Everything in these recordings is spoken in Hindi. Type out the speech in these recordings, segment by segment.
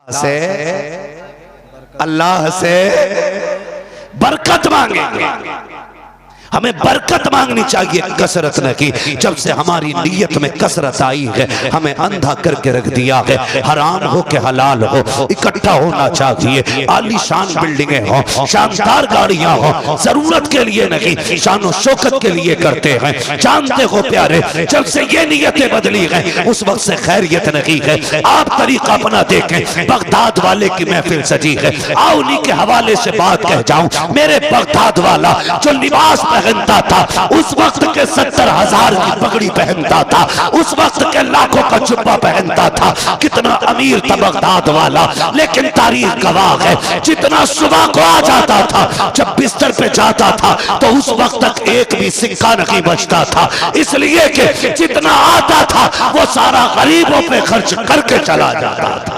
से अल्लाह से बरकत मांगेंगे। हमें बरकत मांगनी चाहिए, कसरत न की। जब से हमारी नीयत में कसरत आई है, हमें अंधा करके रख दिया है। हराम हो के हलाल हो, इकट्ठा होना चाहिए। आलीशान बिल्डिंगें हो, शानदार गाड़ियां हो, जरूरत के लिए नहीं, शानो शौकत के लिए करते हैं। जानते हो प्यारे, जब से ये नीयतें बदली हैं, उस वक्त से खैरियत नहीं है। आप तरीका अपना देखें, बगदाद वाले की महफिल सजी है। आओ उन्हीं के हवाले से बात कह जाऊं। मेरे बगदाद वाला जो लिबास पहनता था, उस वक्त के 70,000 की पगड़ी पहनता था, उस वक्त के लाखों का जुब्बा पहनता था। कितना अमीर था बगदाद वाला, लेकिन तारीख गवाह है, जितना सुबह को आ जाता था, जब बिस्तर पे जाता था, तो उस वक्त तक एक भी सिक्का नहीं बचता था। इसलिए कि जितना आता था वो सारा गरीबों पे खर्च करके चला जाता था।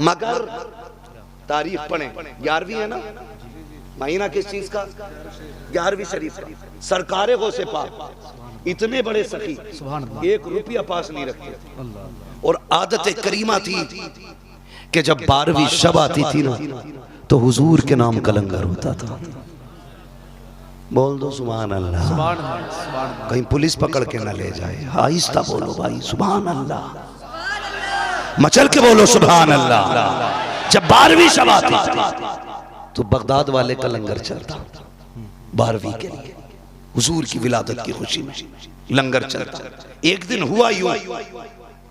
मगर तारीफ पढ़े, 11वीं है ना महीना, किस चीज का? 11वीं शरीफ का। सरकारे गौसे पाक इतने बड़े सखी, 1 रुपया पास नहीं रखते। और आदत करीमा थी कि जब 12वीं शब आती थी ना, तो हुजूर के नाम का लंगर होता था। बोल दो सुभान अल्लाह। कहीं पुलिस पकड़ के ना ले जाए। आहिस्ता बोलो भाई, सुभान अल्लाह। मचल के बोलो सुभान अल्लाह। जब 12वीं शब आती तो बगदाद वाले का लंगर चलता, 12वीं के लिए हुजूर की विलादत की खुशी में लंगर चलता। एक दिन हुआ यूं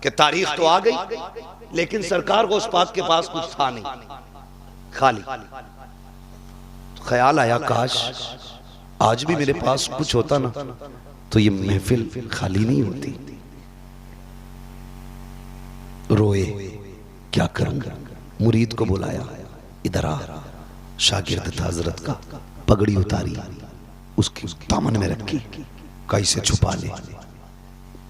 कि तारीख तो आ गई, लेकिन सरकार को उस पाक के पास कुछ था नहीं, खाली। तो ख्याल आया, काश आज भी मेरे पास कुछ होता ना, तो ये महफिल खाली नहीं होती। रोए, क्या करूंगा? मुरीद को बुलाया, इधर आ। शागिर्द था हजरत का, पगड़ी उतारी, उसकी दामन में रखी, कैसे छुपा ले।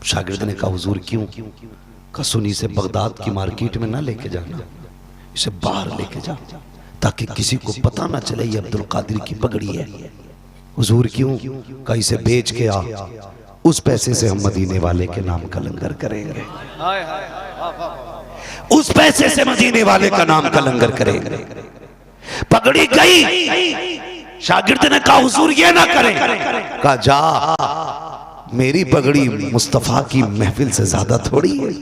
शागिर्द ने कहा, हुजूर क्यों? कहा, सुनी से बगदाद की मार्केट में ना लेके जाना, इसे बाहर लेके जा, ताकि किसी को पता ना चले ये अब्दुल कादिर की पगड़ी है। हुजूर क्यों? कहा, इसे बेच के आ, उस पैसे से हम मदीने वाले के नाम का लंगर करेंगे। उस पैसे से मदीने वाले का नाम का लंगर करेंगे। पगड़ी गई, शागिर्द ने कहा, हुजूर ये ना करें। कहा, जा, मेरी पगड़ी मुस्तफा की महफिल से ज्यादा थोड़ी है,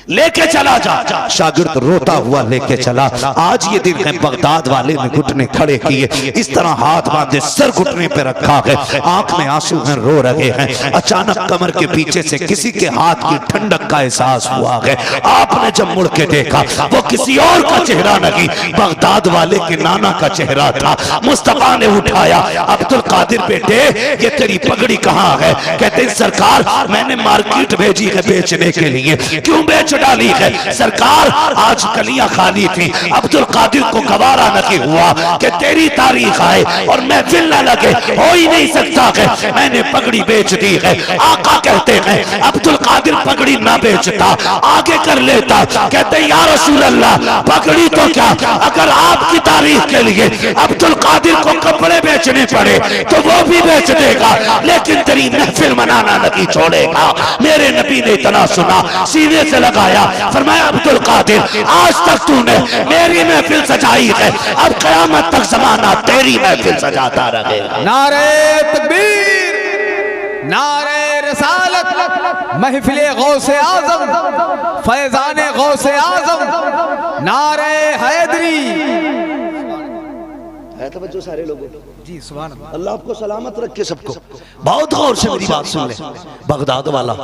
लेके चला जा। शागिर्द रोता हुआ लेके चला। आज ये दिन है, बगदाद वाले ने घुटने खड़े किए, इस तरह हाथ बांधे, सर घुटने पे रखा है, आंख में आंसू हैं, रो रहे हैं। अचानक कमर के पीछे से किसी के हाथ की ठंडक का एहसास हुआ है। आपने जब मुड़ के देखा, वो किसी और का चेहरा नहीं, बगदाद वाले के नाना का चेहरा था। मुस्तफा ने उठाया, अब्दुल कादिर बेटे, ये तेरी पगड़ी कहाँ है? कहते सरकार, मैंने मार्केट भेजी है बेचने के लिए। क्यों बेच डाली है? सरकार, आज गलियां खाली थी, अब्दुल कादिर को गवारा नहीं हुआ कि तेरी तारीख आए और महफिल न लगे, हो ही नहीं सकता है, मैंने पगड़ी बेच दी है। आका कहते हैं, अब्दुल कादिर पगड़ी ना बेचता, आगे कर लेता। कहते या रसूल अल्लाह, पगड़ी तो क्या, अगर आपकी तारीख के लिए अब्दुल कादिर को कपड़े बेचने पड़े तो वो भी बेच देगा, लेकिन तेरी महफिल मनाना नहीं छोड़ेगा। मेरे नबी ने इतना सुना, सीने से लगाया, फरमाया, अब्दुल कादिर, आज तक तूने मेरी महफिल सजाई है, अब क़यामत तक ज़माना तेरी महफिल सजाता रहेगा। नारे तकबीर, नारे रसालत, महफिले गौसे आज़म, फैज़ाने गौसे आज़म, नारे हैदरी। है तवज्जो सारे लोगों जी, सुभान अल्लाह। अल्लाह आपको सलामत रखे सबको। बहुत गौर से मेरी बात सुन ले। बगदाद वाला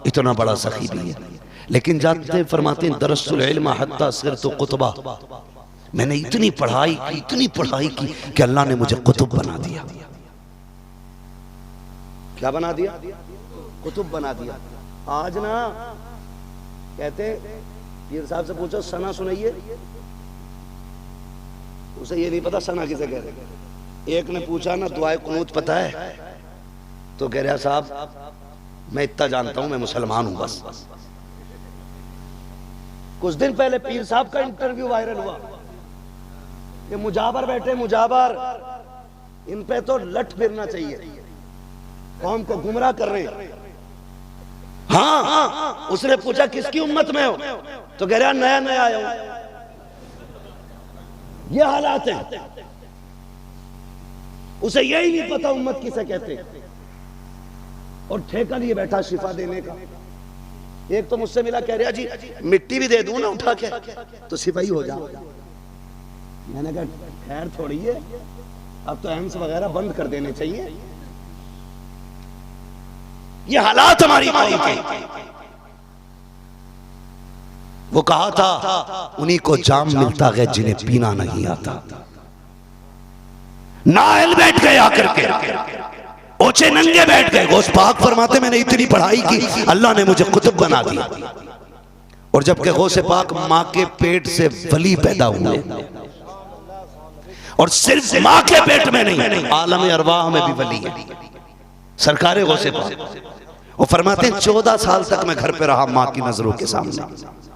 इतना बड़ा सखी भी है, लेकिन जाते फरमाते हैं, दरसुल इल्म हत्ता सिरतु कुतबा, मैंने इतनी पढ़ाई की कि अल्लाह ने मुझे कुतुब बना दिया। क्या बना दिया? कुतुब बना दिया। आज ना कहते, पीर साहब से पूछो सना सुनाइए, उसे ये नहीं पता सना किसे कह रहे। एक ने पूछा ना, दुआए कुनूत पता है? तो कह रहा, साहब मैं इतना जानता हूं, मैं मुसलमान हूं बस। कुछ दिन पहले पीर साहब का इंटरव्यू वायरल हुआ, ये मुजाबर बैठे, मुजाबर, इन पे तो लठ फिरना चाहिए, कौम को गुमराह कर रहे हैं। हाँ, उसने पूछा किसकी उम्मत में हो, तो कह रहा नया नया आया हूं। ये हालात है। उसे यही नहीं पता उम्मत किसे कहते, और ठेका लिए बैठा शिफा देने का। एक तो मुझसे मिला, कह रहा जी मिट्टी भी दे दूं ना उठा के तो सिपाही हो जाओ। मैंने कहा खैर थोड़ी है, अब तो एम्स वगैरह बंद कर देने चाहिए। ये हालात हमारी माई के। वो कहा था उन्हीं को जाम मिलता है जिन्हें पीना नहीं आता। नाहल बैठ गए आकर के, ओछे नंगे बैठ गए। गौस पाक फरमाते मैंने इतनी पढ़ाई की, अल्लाह ने मुझे कुतुब बना दिया। और जबकि गौसे पाक माँ के पेट से वली पैदा हुए, और सिर्फ माँ के पेट में नहीं, आलम अरवाह में भी वली है सरकारे गौसे पाक। वो फरमाते हैं 14 साल तक मैं घर पे रहा माँ की नजरों के सामने।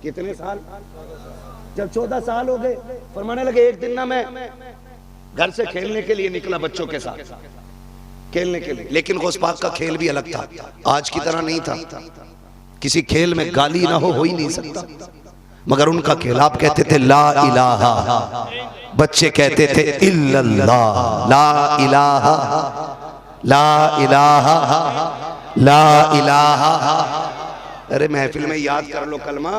कितने साल? जब 14 साल हो गए, फरमाने लगे एक दिन ना मैं घर से खेलने के लिए निकला, बच्चों के साथ खेलने के लिए। लेकिन गौस पाक का खेल भी अलग था, आज की तरह नहीं था। किसी खेल में गाली ना हो ही नहीं सकता, मगर उनका खेल, आप कहते थे ला इलाहा, बच्चे कहते थे इल्लल्लाह। ला इलाहा, ला इलाहा, ला इलाहा। अरे महफिल में याद कर लो कलमा,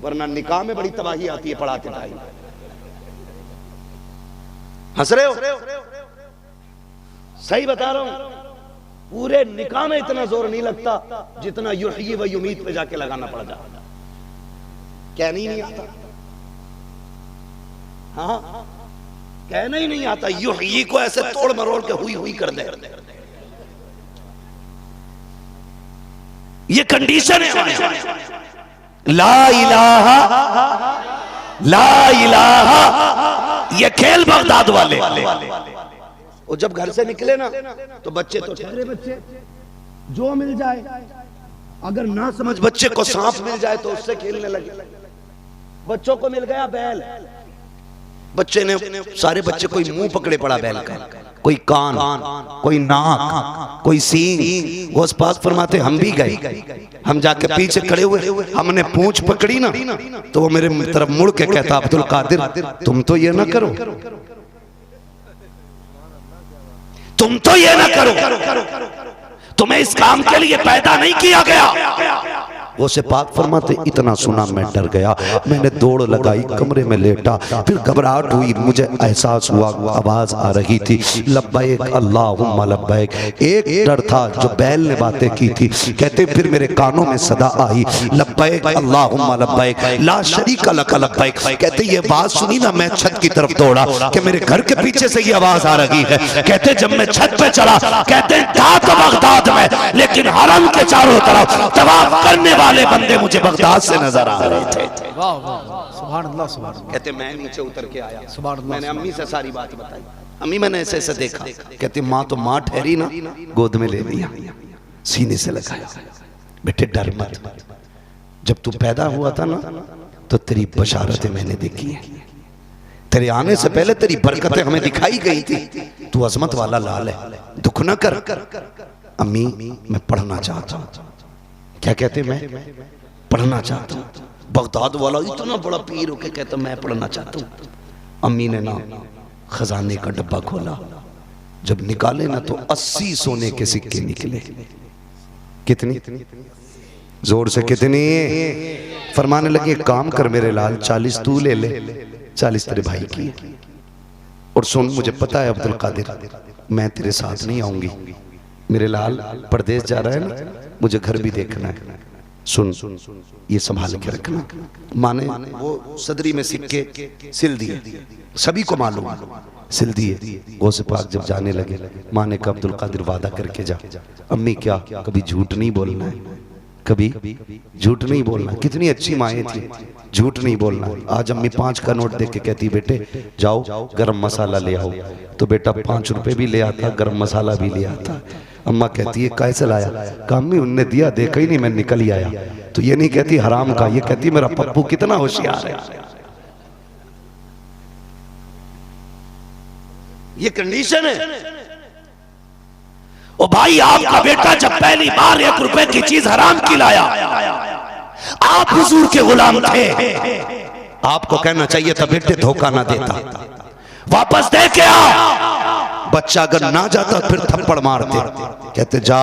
वरना निकाह में बड़ी तबाही आती है पढ़ाते टाइम। हंस रहे हो? सही बता रहा हूं, पूरे निकाह में इतना जोर नहीं लगता जितना युही व युमीत पे जाके लगाना पड़ जाता। कहना ही नहीं आता। हाँ, कहना ही नहीं आता। युही को ऐसे तोड़ मरोड़ के हुई हुई कर दे। ये कंडीशन है। ला इलाहा, ला इलाहा, ये खेल बगदाद वाले। और जब घर से निकले ना तो बच्चे तो ठहरे बच्चे, जो मिल जाए, अगर ना समझ बच्चे को सांप मिल जाए तो उससे खेलने लगे। बच्चों को मिल गया बैल, बच्चे ने, सारे बच्चे कोई मुंह पकड़े पड़ा बैल का, कोई कान, कोई नाक, कोई सींग। वो पाक फरमाते हम भी गए, हम जाके पीछे खड़े हुए, हमने पूंछ पकड़ी ना तो वो मेरे तरफ मुड़ के कहता अब्दुल कादिर तुम तो ये ना करो, तुम तो ये ना करो, तुम्हें इस काम के लिए पैदा नहीं किया गया। वो से पाक फरमाते इतना सुना मैं डर गया, मैंने दौड़ लगाई, कमरे में लेटा, फिर घबराहट हुई, मुझे एहसास हुआ आवाज आ रही थी लब्बैक अल्लाहुम्मा लब्बैक। एक डर था जो बैल ने बातें की थी, कहते फिर मेरे कानों में सदा आई लब्बैक अल्लाहुम्मा लब्बैक ला शरीका लक लब्बैक। कहते ये बात सुनी ना, मैं छत की तरफ दौड़ा कि मेरे घर के पीछे से ये आवाज आ रही है। कहते जब मैं छत पे चला, कहते था तो बगदाद में, लेकिन हरम के चारों तरफ तवाफ करने वाले बंदे मुझे बगदाद से नजर आ रहे थे। वाह वाह, सुभान अल्लाह, सुभान अल्लाह। कहते मैं नीचे उतर के आया, सुभान अल्लाह, मैंने अम्मी से सारी बात बताई। अम्मी मैंने ऐसे ऐसे देखा। कहती माँ तो माँ ठहरी ना, गोद में ले लिया, सीने से लगाया, बेटे डर मत, जब तू पैदा हुआ था ना तो तेरी बशारतें मैंने देखी है, तेरे आने से पहले तेरी बरकतें हमें दिखाई गई थी, तू अजमत वाला लाल है, दुख न कर। अम्मी मैं पढ़ना चाहता हूँ। क्या कहते? मैं पढ़ना चाहता हूँ। बगदाद वाला इतना बड़ा पीर होके कहता मैं पढ़ना चाहता हूँ। अम्मी ने ना खजाने का डब्बा खोला, जब निकाले ना तो 80 सोने के सिक्के निकले। कितनी? जोर से कितनी? फरमाने लगे काम कर मेरे लाल, 40 तू ले ले, 40 तेरे भाई की। और सुन, मुझे पता है अब्दुल कादिर मैं तेरे साथ नहीं आऊंगी, मेरे लाल परदेश जा रहा है ना, मुझे घर भी देखना है, सुन ये संभाल के रखना। माने वो सदरी में सिक्के सिल दिए, सभी को मालूम, सिल दिए। गौसे पाक जब जाने लगे, माँ ने कहा अब्दुल कादिर वादा करके जा। अम्मी क्या, कभी झूठ नहीं बोलना है, कभी झूठ नहीं बोलना। कितनी अच्छी माएँ थी, झूठ नहीं बोलना। आज अम्मी 5 का नोट देख के कहती बेटे जाओ गरम मसाला ले आओ, तो बेटा 5 रुपए भी ले आता, गरम मसाला भी ले आता। अम्मा कहती है कैसे लाया? कामी उनने दिया, देखा ही नहीं, मैं निकल ही आया। तो ये नहीं कहती हराम का, ये कहती मेरा पप्पू कितना होशियार है। ये कंडीशन है। ओ भाई, आपका बेटा जब पहली बार 1 रुपए की चीज हराम की लाया, आप हुजूर के गुलाम थे, आपको कहना चाहिए था बेटे धोखा ना देता, वापस दे के आ। बच्चा अगर ना जाता फिर थप्पड़ मारते, कहते जा,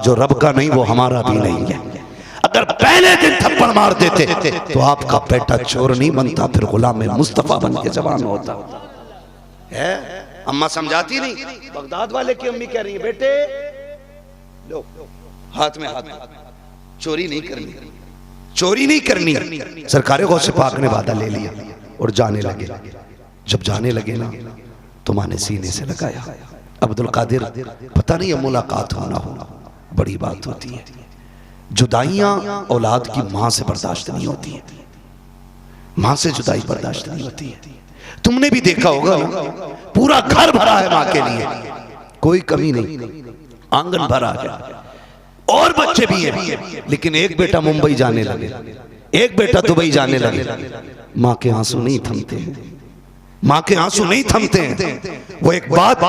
जो रब का नहीं वो हमारा भी नहीं है। अगर पहले दिन थप्पड़ मार देते तो आपका बेटा चोर नहीं बनता, फिर गुलाम मुस्तफा बन के जवान होता है। अम्मा समझाती नहीं, बगदाद वाले की अम्मी कह रही है बेटे लो हाथ में हाथ, चोरी नहीं करनी, चोरी नहीं करनी। सरकारे गौसे पाक ने वादा ले लिया और जाने लगे। जब जाने लगे ना तो माँ ने सीने से लगाया, अब्दुल कादिर पता नहीं मुलाकात होना हो बड़ी बात होती है। जुदाइयां औलाद की मां से बर्दाश्त नहीं होती है, मां से जुदाई बर्दाश्त नहीं होती है। तुमने भी देखा होगा ना, पूरा घर भरा है मां के लिए, कोई कमी नहीं, आंगन भरा है और बच्चे भी हैं, लेकिन एक बेटा मुंबई जाने लगे, एक बेटा दुबई जाने लगे, मां के आंसू नहीं थमते, मां के आंसू नहीं थमते हैं। वो एक बात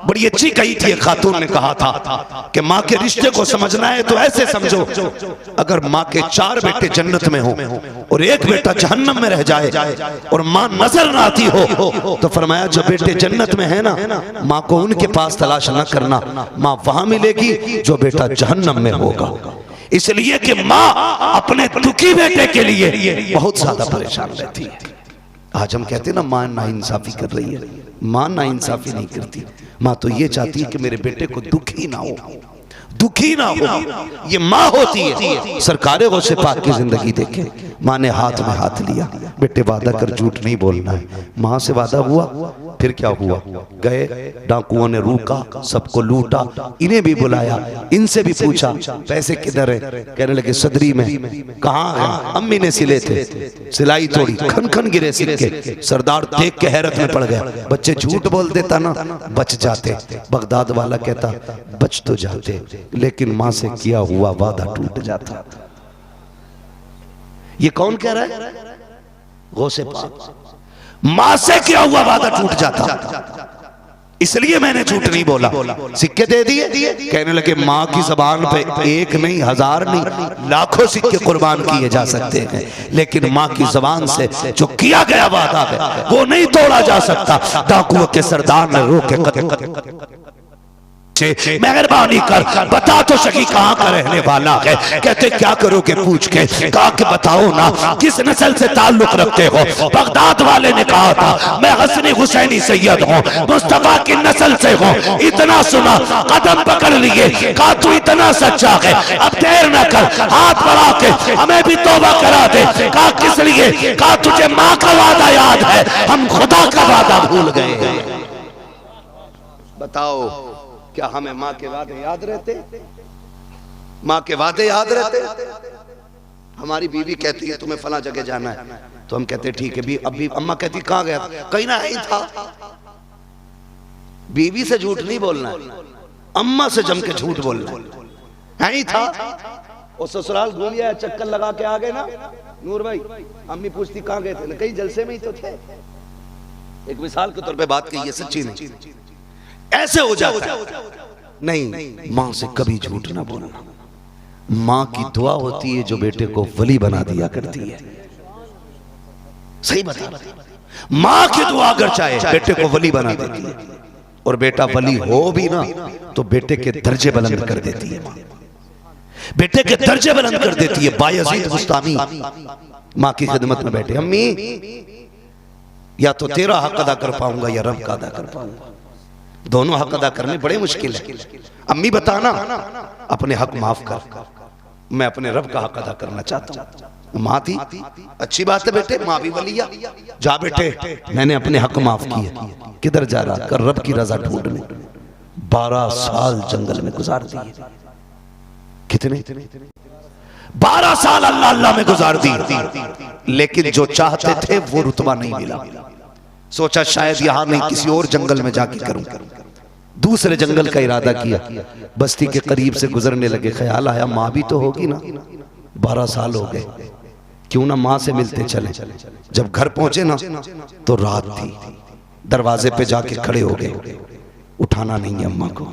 बड़ी अच्छी कही थी, एक खातून ने कहा था कि मां के रिश्ते को समझना है तो ऐसे समझो, अगर मां के 4 बेटे जन्नत में हो और एक बेटा जहन्नम में रह जाए और मां नजर ना आती हो, तो फरमाया जो बेटे जन्नत में है ना, मां को उनके पास तलाश न करना, मां वहां मिलेगी जो बेटा जहन्नम में होगा। इसलिए कि मां अपने दुखी बेटे के लिए बहुत ज्यादा परेशान रहती है। आज हम कहते हैं ना मां नाइंसाफी कर रही है, मां नाइंसाफी नहीं करती, मां तो ये चाहती है कि मेरे बेटे को दुखी ना हो, दुखी ना हो, ये मां होती है। सरकारे गौसे पाक की जिंदगी देखे, मां ने हाथ में हाथ लिया, बेटे वादा कर झूठ नहीं बोलना है। मां से वादा हुआ, फिर क्या हुआ, गए डाकुओं ने रोका, सबको लूटा, इन्हें भी बुलाया, इनसे भी पूछा पैसे किधर है, कहने लगे सदरी में। कहाँ है, अम्मी ने सिले थे, सिलाई तोड़ी, खन खन गिरे सिक्के। सरदार देख के हैरत में पड़ गया, बच्चे झूठ बोल देता ना बच जाते। बगदाद वाला कहता बच तो जाते, लेकिन मां से किया हुआ वादा टूट जाता। ये कौन कह रहा है, गौसे पाक, मां से किया हुआ वादा टूट जाता। इसलिए मैंने झूठ नहीं बोला, सिक्के दे दिए। कहने लगे मां की जबान पे 1 नहीं 1000 नहीं लाखों सिक्के कुर्बान किए जा सकते हैं, लेकिन मां की जबान से जो किया गया वादा है वो नहीं तोड़ा जा सकता। डाकुओं के सरदार ने रोके, मेहरबानी कर बता तो सकी कहाँ का रहने वाला है। कहते क्या करोगे पूछ के, कहा कि बताओ ना किस नस्ल से ताल्लुक रखते हो। बगदाद वाले ने कहा था मैं हसनी हुसैनी सैयद हूँ, मुस्तफा की नस्ल से हूँ। इतना सुना कदम पकड़ लिए, कहा तू इतना सच्चा है, अब देर न कर, हाथ बढ़ा के हमें भी तौबा करा दे। कहा किस लिए, कहा तुझे माँ का वादा याद है, हम खुदा का वादा भूल गए। बताओ क्या हमें माँ के वादे याद रहते, माँ के वादे याद रहते। हमारी बीवी कहती है तुम्हें फला जगह जाना है, तो हम कहते ठीक है भी। अभी अम्मा कहती कहाँ गया, कहीं ना ही था। बीवी से झूठ नहीं बोलना है, अम्मा से जम के झूठ बोलना है। ही था और ससुराल घूम गया, चक्कर लगा के आ गए ना नूर भाई। अम्मी पूछती कहाँ गए थे, कहीं जलसे में ही तो थे। एक मिसाल के तौर पे बात कही है, सच्ची नहीं, ऐसे हो जाता है। नहीं, मां से कभी झूठ ना बोलना। मां की दुआ होती है जो बेटे को वली बना दिया करती है। सही बता, मां की दुआ अगर चाहे बेटे को वली बना देती है, और बेटा वली हो भी ना तो बेटे के दर्जे बुलंद कर देती है। बेटे के दर्जे बुलंद कर देती है। बायजीद बुस्तामी मां की खिदमत में बैठे, अम्मी या तो तेरा हक अदा कर पाऊंगा या रब का अदा कर पाऊंगा, दोनों हक अदा करने बड़े मुश्किल है। अम्मी बताना अपने हक माफ कर, मैं अपने रब का हक अदा करना चाहता हूँ। माँ थी, अच्छी बात है बेटे, माँ भी वलिया, जा बेटे मैंने अपने हक माफ किए। किधर जा रहा, कर रब की रजा ढूंढने। 12 साल जंगल में गुजार दिए। कितने 12 साल अल्लाह अल्लाह में गुजार दी, लेकिन जो चाहते थे वो रुतबा नहीं मिला। सोचा शायद यहां नहीं किसी और जंगल में जाके करूं। दूसरे जंगल का इरादा किया, बस्ती के करीब से गुजरने लगे, ख्याल आया माँ भी तो होगी ना, 12 साल हो गए, क्यों ना माँ से मिलते चले। जब घर पहुंचे ना तो रात थी, दरवाजे पे जाके खड़े हो गए, उठाना नहीं है अम्मा को।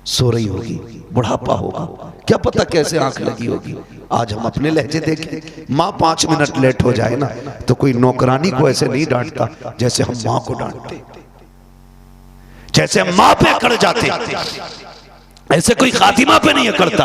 सो रही होगी, बुढ़ापा होगा, क्या पता कैसे आंख लगी होगी। आज हम अपने लहजे देखें, माँ 5 मिनट लेट हो जाए ना तो कोई नौकरानी को ऐसे नहीं डांटता जैसे हम माँ को डांटते, जैसे हम माँ पे अकड़ जाते, ऐसे कोई खातिमा पे नहीं अकड़ता।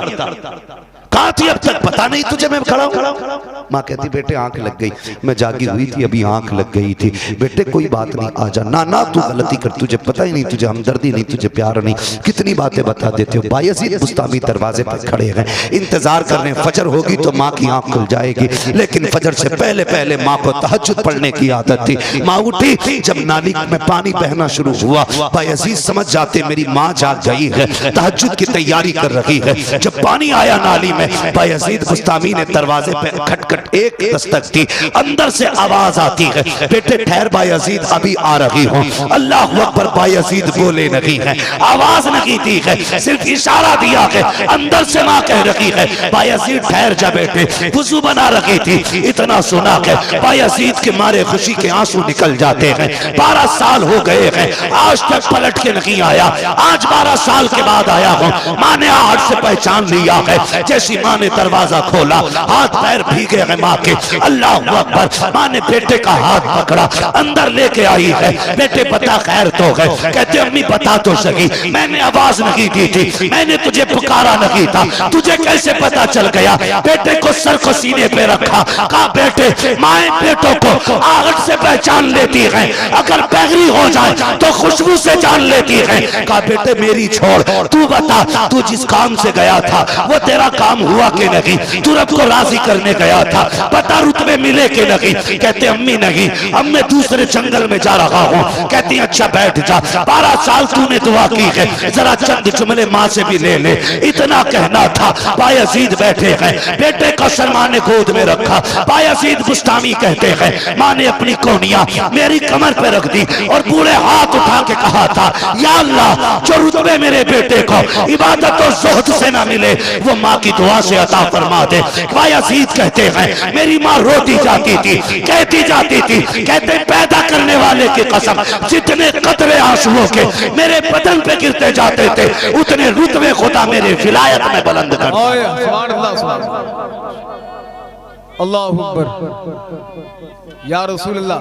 कहाँ थी अब तक, पता नहीं तुझे मैं खड़ा हूं। माँ कहती बेटे आंख लग गई, मैं जागी हुई थी अभी आंख लग गई थी। बेटे कोई बात नहीं, आजा। ना ना तू गलती कर, तुझे पता ही नहीं, तुझे हमदर्दी नहीं, तुझे प्यार नहीं, कितनी बातें बता देते हो। बायजीद बुस्तामी दरवाजे पर खड़े हैं, इंतजार कर रहे हैं, फजर होगी तो माँ की आंख खुल जाएगी। लेकिन फजर से पहले पहले माँ को तहज्जुद पढ़ने की आदत थी। माँ उठी, जब नाली में पानी बहना शुरू हुआ, बायजीद समझ जाते मेरी माँ जाग गई है, तहज्जुद की तैयारी कर रही है। जब पानी आया नाली में, बायजीद बुस्तामी ने दरवाजे पे खटखट एक दस्तक दी, अंदर से आवाज आती है, बेटे ठहर बायजीद अभी आ रही हूं। अल्लाह अकबर, बायजीद बोले नहीं है, आवाज नहीं दी है, सिर्फ इशारा दिया है। अंदर से मां कह रही है बायजीद ठहर जा बेटे, वुजू बना रखी थी। इतना सुना है बायजीद के मारे खुशी के आंसू निकल जाते हैं। 12 साल हो गए हैं, आज तक पलट के नहीं आया, आज 12 साल के बाद आया हूं। मां ने हाथ से पहचान लिया है। जैसी मां ने दरवाजा खोला, हाथ पैर भीगे हैं मां के। अल्लाह अकबर, मां ने बेटे का हाथ पकड़ा, अंदर लेके आई है। बेटे बता खैर तो है। कहते अम्मी बता तो सही, मैंने आवाज नहीं दी थी, मैंने तुझे पुकारा नहीं था, तुझे कैसे पता चल गया। बेटे को सर को सीने पे रखा, कहा बेटे माए बेटों को आहट से पहचान लेती है, अगर पैगरी हो जाए तो खुशबू से जान लेती है। कहा बेटे मेरी छोड़, तू बता तू जिस काम से गया था वो तेरा काम हुआ कि नहीं, तू रब को राजी करने गया था, पता रुतबे मिले कि नहीं। कहते अम्मी नहीं, अब मैं दूसरे जंगल में जा रहा हूँ। कहती अच्छा बैठ जा, 12 साल तूने दुआ की है, जरा चंद जुमले माँ से भी ले ले, इतना कहना था। बायजीद बैठे हैं, बेटे को सलमा ने गोद में रखा। बायजीद बुस्तामी कहते हैं माँ ने अपनी कोनिया मेरी कमर पे रख दी और पूरे हाथ उठा के कहा था या अल्लाह, जो रुतबे मेरे बेटे को इबादत और ज़ुहद से ना मिले वो माँ की दुआ से अता फरमा दे। बायजीद कहते हैं मेरी माँ रोती जाती थी, कहती जाती थी, कहते पैदा करने वाले की कसम, जितने कतरे आंसुओं के मेरे बदन पे गिरते जाते थे उतने रुतबे खुदा मेरे विलायत में बुलंद कर। अल्लाहु अकबर, या रसूल अल्लाह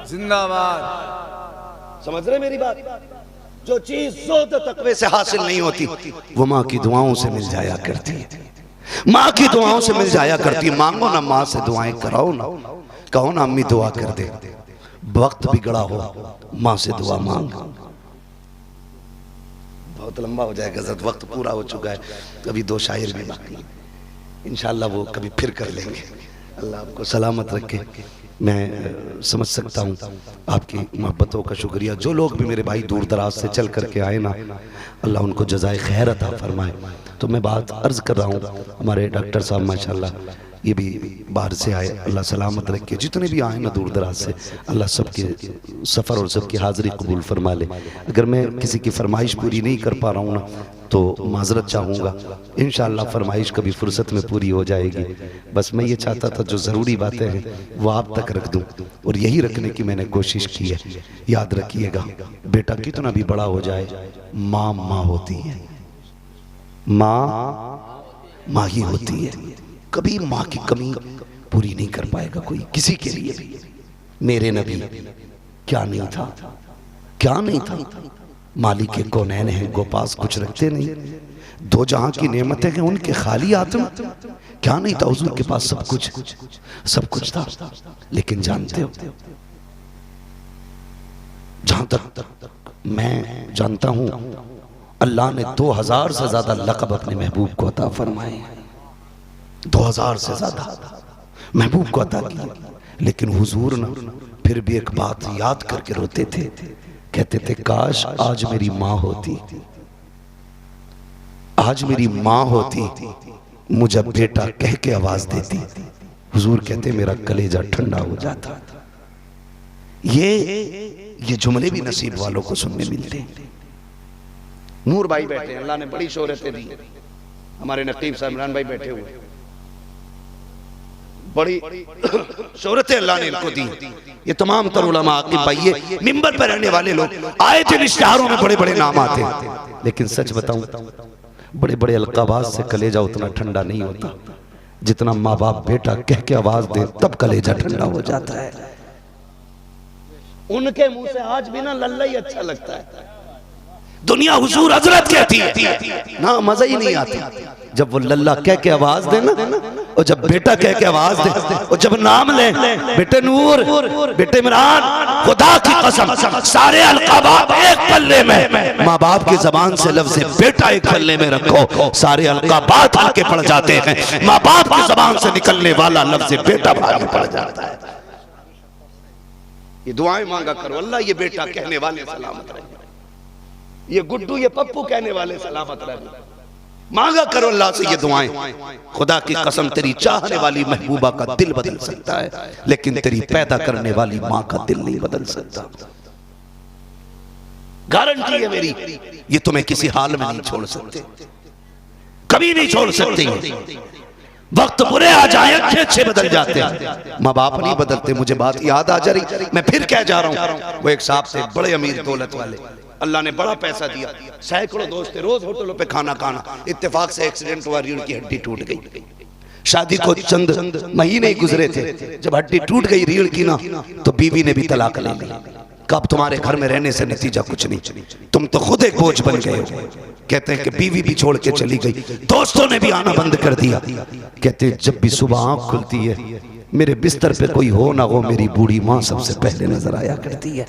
जिंदाबाद। समझ रहे मेरी बात? जो चीज ज़ोद तकवे से हासिल नहीं होती वो माँ की दुआओं से मिल जाया करती है। माँ की दुआओं से मिल जाया करती। मांगो ना माँ से दुआएं कराओ ना, कहो ना अम्मी दुआ कर दे। वक्त बिगड़ा हो माँ से दुआ मांग। बहुत लंबा हो जाएगा हज़रत, वक्त पूरा हो चुका है। अभी 2 शायर भी बाकी हैं, इंशाअल्लाह वो कभी फिर कर लेंगे। अल्लाह आपको सलामत रखे। मैं समझ सकता हूँ आपकी मोहब्बतों का शुक्रिया। जो लोग भी मेरे भाई दूर दराज से चल करके आए ना, अल्लाह उनको जज़ाए खैर अता फरमाए। तो मैं बात अर्ज़ कर रहा हूँ, हमारे डॉक्टर साहब माशाल्लाह ये भी बाहर से आए, अल्लाह सलामत रखे। जितने भी आए ना दूर दराज से, अल्लाह सबके सफ़र और सबकी हाज़िरी कबूल फरमा ले। अगर मैं किसी की फरमाइश पूरी नहीं कर पा रहा हूँ ना तो माजरत चाहूँगा, इंशाअल्लाह फरमाइश कभी फुर्सत में पूरी हो जाएगी। बस मैं ये चाहता था जो ज़रूरी बातें हैं वो आप तक रख दूँ, और यही रखने की मैंने कोशिश की है। याद रखिएगा, बेटा कितना भी बड़ा हो जाए, माँ माँ होती है, माँ माँ ही होती है। कभी माँ की कमी पूरी नहीं कर पाएगा कोई, किसी के लिए भी। मेरे नबी क्या नहीं था, क्या नहीं था। मालिक के कौनैन हैं, गोपास कुछ रखते नहीं, 2 जहां की नेमतें हैं उनके खाली आत्मा, क्या नहीं था हुजूर के पास? सब कुछ, सब कुछ था। लेकिन जानते हो, जहां तक मैं जानता हूं, अल्लाह ने 2000 से ज्यादा लक़ब अपने महबूब को अता फरमाए। 2000 से ज्यादा महबूब को अता किया। लेकिन हुजूर ना फिर भी एक बात याद करके रोते थे, कहते थे काश आज मेरी माँ होती, आज मेरी माँ होती, मुझे बेटा कह के आवाज देती। हुजूर कहते मेरा कलेजा ठंडा हो जाता। ये जुमले भी नसीब वालों को सुनने मिलते। नूर भाई बैठे, अल्लाह ने बड़ी शोहरतें दी। हमारे नकीब साहब इमरान भाई बैठे हुए, बड़ी शोहरत अल्लाह ने इनको दी। ये तमाम तर उलमा आकिब भाई, ये मिंबर पर रहने वाले लोग आए थे, इश्तिहारों में बड़े बड़े नाम आते, लेकिन सच बताऊं बड़े बड़े अलकाबाज से कलेजा उतना ठंडा नहीं होता जितना माँ बाप बेटा कह के आवाज दे तब कलेजा ठंडा हो जाता है। उनके मुंह से आज भी ना लल्ला ही अच्छा लगता है। दुनिया हुजूर हजरत कहती है ना, मजा ही नहीं आता जब वो लल्ला कह के आवाज दे ना, और जब बेटा कह के आवाज दे, और जब नाम ले बेटे नूर, बेटे इमरान, खुदा की कसम सारे अलकाबात एक पल्ले में, माँ बाप की जबान से लफ्ज़ बेटा एक पल्ले में रखो, सारे अलकाबात हल्के पड़ जाते हैं। माँ बाप की जबान से निकलने वाला लफ्ज़ बेटा भारी पड़ जाता है। ये दुआएं मांगा करो, अल्लाह ये बेटा कहने वाले सलामत रहे, ये गुड्डू ये पप्पू कहने वाले सलामत रहे। मांगा करो अल्लाह से ये दुआएं। खुदा की कसम तेरी चाहने वाली महबूबा का दिल बदल सकता है, लेकिन तेरी पैदा करने वाली माँ का दिल नहीं बदल सकता। गारंटी है मेरी, ये तुम्हें किसी हाल में नहीं छोड़ सकते, कभी नहीं छोड़ सकते। वक्त बुरे आ जाए अच्छे अच्छे बदल जाते हैं, माँ बाप नहीं बदलते। मुझे बात याद आ जा रही, मैं फिर कह जा रहा हूँ। वो एक साहब थे बड़े अमीर दौलत वाले, अल्लाह ने बड़ा पैसा दिया, सैकड़ों दोस्त थे, रोज होटलों पे खाना खाना। इत्तेफाक से एक्सीडेंट हुआ, रीढ़ की हड्डी टूट गई। शादी को चंद महीने ही गुजरे थे, जब हड्डी टूट गई रीढ़ की ना, तो बीवी ने भी तलाक ले ली। कब तुम्हारे घर में रहने से नतीजा कुछ नहीं, तुम तो खुद एक बोझ बन गए हो। कहते हैं कि बीवी भी छोड़ के चली गई, दोस्तों ने भी आना बंद कर दिया। कहते हैं जब भी सुबह आंख खुलती है, मेरे बिस्तर पे कोई हो ना हो, मेरी बूढ़ी माँ सबसे पहले नजर आया करती है।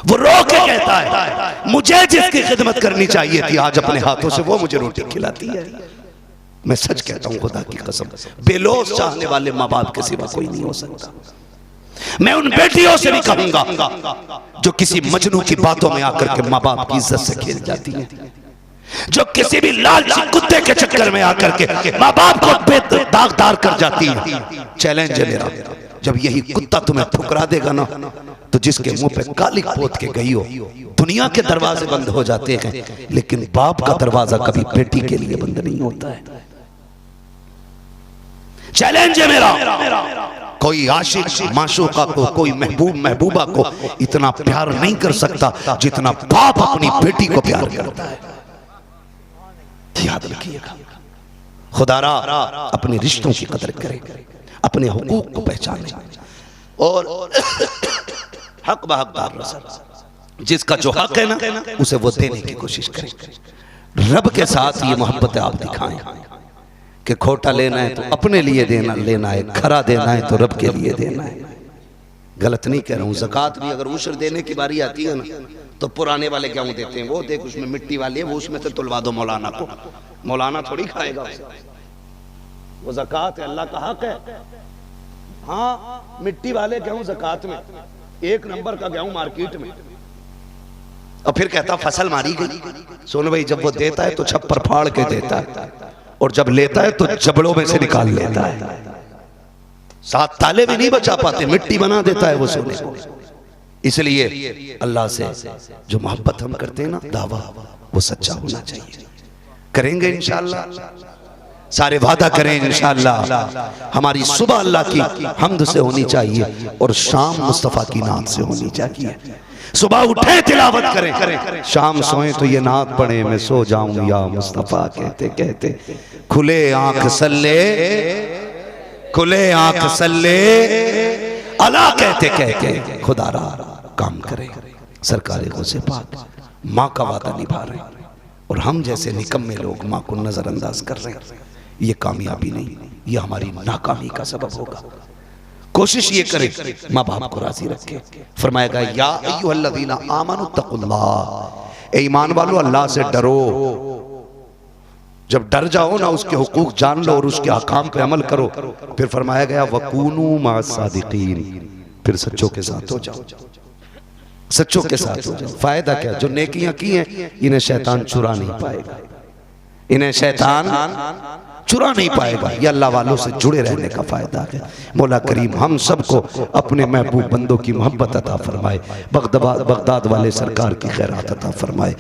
वो रो के कहता है मुझे जिसकी खिदमत करनी चाहिए थी, आज अपने हाथों से वो मुझे रोटी खिलाती है। मैं सच कहता हूँ खुदा की कसम, बेलौस चाहने वाले माँ बाप के सिवा कोई नहीं हो सकता। मैं उन बेटियों से भी कहूंगा जो किसी मजनू की बातों में आकर के माँ बाप की इज्जत से खेल जाती है, जो किसी भी लालची कुत्ते के चक्कर में आकर के माँ बाप को बेदागदार कर जाती है। चैलेंज है मेरा, जब यही कुत्ता तुम्हें ठुकरा देगा ना, तो जिसके मुंह पे कालिक पोत के गई हो, दुनिया के दरवाजे बंद हो जाते हैं, लेकिन बाप का दरवाजा कभी बेटी के लिए बंद नहीं होता है। चैलेंज है मेरा, कोई आशिक माशूका को, कोई महबूब महबूबा को इतना प्यार नहीं कर सकता जितना बाप अपनी बेटी को प्यार करता है। याद रखिएगा, खुदारा अपने रिश्तों की कदर करे, अपने हुकूक को पहचाने और हक बहकदार रहे। जिसका जो हक है ना, उसे वो देने की कोशिश करे। रब के साथ ये मोहब्बत आप दिखाएं कि खोटा लेना है तो अपने लिए लेना है, खरा देना है तो रब के लिए देना है। गलत नहीं कह रहा हूँ। ज़कात भी अगर उशर देने की बारी आती है ना, तो पुराने वाले गेहूं देते हैं, वो देख उसमें मिट्टी वाली है, वो उसमें से तुलवा दो मौलाना को। मौलाना थोड़ी खाएगा उसे, वो ज़कात है, अल्लाह का हक है। हाँ, मिट्टी वाले गेहूं ज़कात में, एक नंबर का गेहूं मार्केट में। और फिर कहता फसल मारी गई। सोनू भाई जब वो देता है तो छप्पर फाड़ के देता है, और जब लेता है तो जबड़ों में से निकाल लेता है। 7 ताले भी नहीं बचा पाते, मिट्टी बना देता है वो सोने को। इसलिए अल्लाह से जो मोहब्बत हम करते हैं ना, दावा वो सच्चा होना चाहिए। करेंगे इंशाअल्लाह, सारे वादा करें इंशाअल्लाह। हमारी सुबह अल्लाह की हम्द से होनी चाहिए और शाम मुस्तफ़ा की नात से होनी चाहिए। सुबह उठे तिलावत करें, शाम सोए तो ये नात पढ़े, मैं सो जाऊं या मुस्तफ़ा कहते कहते। खुले आंख सल्ले, खुले आंख सल्ले अला कहते कहते खुदारा काम करे। सरकार गौसे पाक माँ का वादा निभा रहे हैं, और हम जैसे निकम्मे लोग माँ को नजरअंदाज कर रहे हैं। ये कामयाबी नहीं, ये हमारी नाकामी का सबब होगा। कोशिश ये करें माँ बाप को राजी रखे। फरमाएगा या अय्युहल्लज़ीना आमनु तक़ुल्लाह, ईमान वालों अल्लाह से डरो। जब डर जाओ ना, उसके हुकूक जान लो और उसके अहकाम पे अमल करो। फिर फरमाया गया वकूनू मअस-सादिकीन, फिर सच्चों के साथ हो जाओ, सच्चों के साथ हो जाओ। फायदा क्या, जो नेकियां की हैं इन्हें शैतान चुरा नहीं पाएगा, इन्हें शैतान चुरा नहीं पाएगा। ये अल्लाह वालों से जुड़े रहने का फायदा है। मौला करीम हम सबको अपने महबूब बंदों की मोहब्बत अता फरमाए, बगदाद वाले सरकार की खैरात अता फरमाए।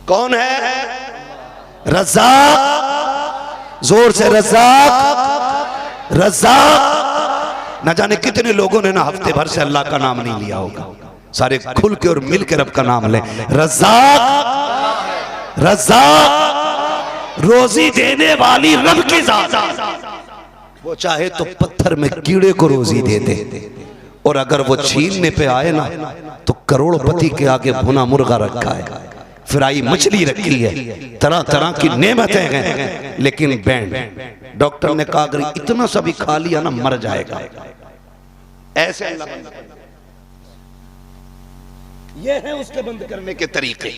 कौन है रज़्ज़ाक़? जोर से रज़्ज़ाक़ रज़्ज़ाक़। न जाने कितने लोगों ने ना हफ्ते भर से अल्लाह का नाम नहीं लिया होगा। सारे खुल के और मिल के रब का नाम लें। रज़्ज़ाक़ रज़्ज़ाक़, रोजी देने वाली रब की ज़ात। वो चाहे तो पत्थर में कीड़े को रोजी दे दे, और अगर वो छीनने पे आए ना तो करोड़पति के आगे भुना मुर्गा रखा है, फ्राई मछली रखी है, तरह तरह की नेमतें हैं, लेकिन बैंड डॉक्टर ने कहा अगर इतना सा भी खा लिया ना मर जाएगा। ऐसे अल्लाह बंद कर, ये है उसके बंद करने के तरीके,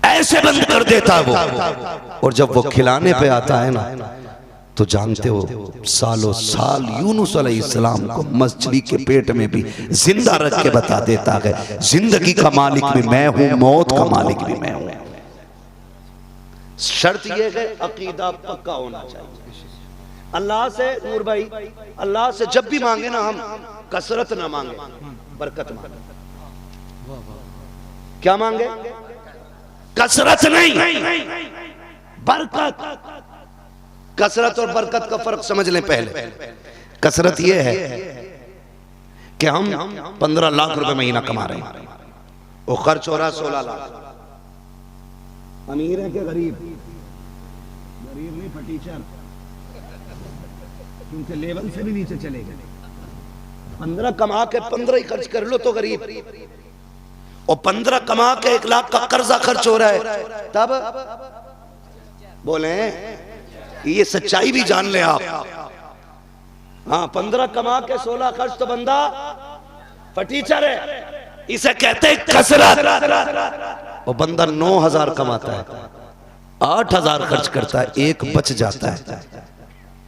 ऐसे बंद कर देता वो। और जब वो खिलाने पे आता है ना तो जानते हो सालों साल यूनुस अलैहिस्सलाम को मछली के पेट में भी जिंदा रख के बता देता है जिंदगी का मालिक भी मैं हूं, मौत का मालिक भी मैं हूं। शर्त यह है अकीदा पक्का होना चाहिए। अल्लाह से नूर भाई, अल्लाह से जब भी मांगे ना हम कसरत ना मांगे, बरकत मांगे। क्या मांगे? कसरत नहीं, बरकत। कसरत और बरकत का फर्क समझ लें पहले। कसरत यह है कि हम 15 लाख रुपए महीना कमा रहे हैं, वो खर्च हो रहा 16 लाख। अमीर है कि गरीब? गरीब नहीं, फटीचर, क्योंकि लेवल से भी नीचे चले गए। 15 कमा के 15 ही खर्च कर लो तो गरीब, और 15 कमा के 1 लाख का कर्जा खर्च हो रहा है, तब बोले ये सच्चाई भी जान ले आप। हाँ, 15 कमा के 16 खर्च तो बंदा फटीचर है, इसे कहते हैं कसरत। वो बंदा 9,000 कमाता है, 8,000 खर्च करता है, 1 बच जाता है।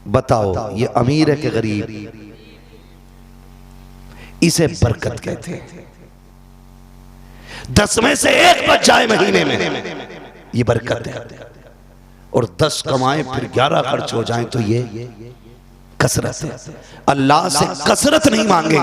बताओ ये अमीर है कि गरीब? इसे बरकत कहते हैं। 10 में से 1 बच जाए महीने में, ये बरकत है। और 10 कमाए फिर 11 खर्च हो जाए तो ये कसरत है। अल्लाह से कसरत नहीं मांगेंगे,